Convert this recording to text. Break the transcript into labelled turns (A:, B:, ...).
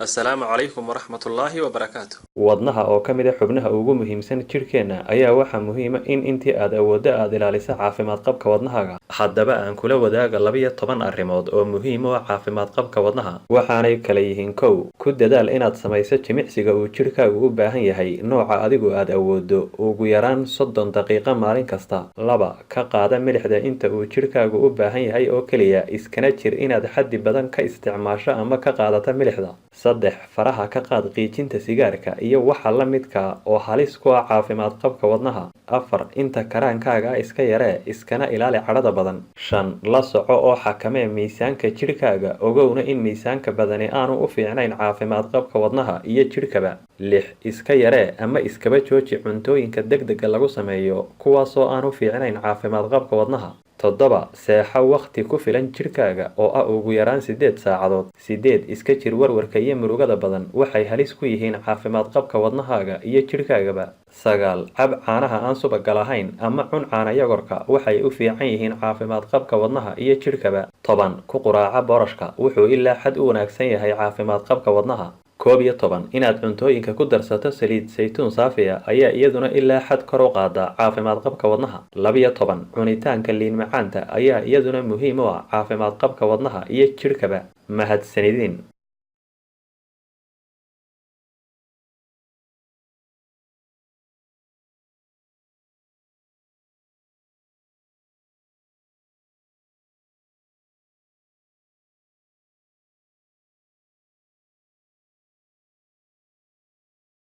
A: السلام عليكم ورحمة الله وبركاته.
B: wadnaha oo ka mid ah xubnaha ugu muhiimsan jidhkeenna ayaa waxaa muhiima in intii aad awooddo aad ilaaliso caafimaad qabka wadnahaaga. Haddaba aan kula wadaaga 12 arrimood oo muhiim u ah caafimaad qabka wadnaha. Waxaanay kala yihiin: kow, ku dadaal inaad samayso jimicsiga uu jidhkaagu u baahan yahay nooca adigu aad awooddo ugu yaraan 30 daqiiqo maalin kasta. 2, ka qaada milixda inta uu jidhkaagu u baahan yahay oo keliya, iskana jir inaad xaddi badan ka isticmaasho ama ka qaadato milixda. 3, faraha ka qaad qiijinta sigaarka iyo waxa la midka oo halis ku ah caafimaad qabka wadnaha. 4, inta karaankaaga iska yaree, iskana ilaali cadhada badan. 5, la soco oo xakamee miisaanka jidhkaaga, ogowna in miisaanka badani aanu u fiicnayn caafimaad qabka wadnaha iyo jidhkaba. 6, iska yaree ama iskaba jooji cuntooyinka degdega lagu sameeyo kuwaasoo aan u fiicnayn caafimaad qabka wadnaha. 7, seexo waqti ku filan jidhkaaga oo ah ugu yaraan 8 saacadood. 8, iska jir warwarka iyo murugada badan, waxay halis ku yihiin caafimaad qabka wadnahaaga iyo jidhkaagaba. 9, cab caanaha aan subagga lahayn ama cun caano yogurka, waxay u fiican yihiin caafimaad qabka wadnaha iyo jidhkaba. 10, ku quraaca boorashka, wuxuu ilaa xad u wanaagsan yahay caafimaad qabka wadnaha. 11, inaad cuntooyinka ku darsato saliid saytuun saafi ah ayaa iyaduna ilaa xad kor u qaada caafimaad qabka wadnaha. 12, cunitaanka liin macaanta ayaa iyaduna muhiim u ah caafimaad qabka wadnaha iyo jidhkaba. Mahadsanidin.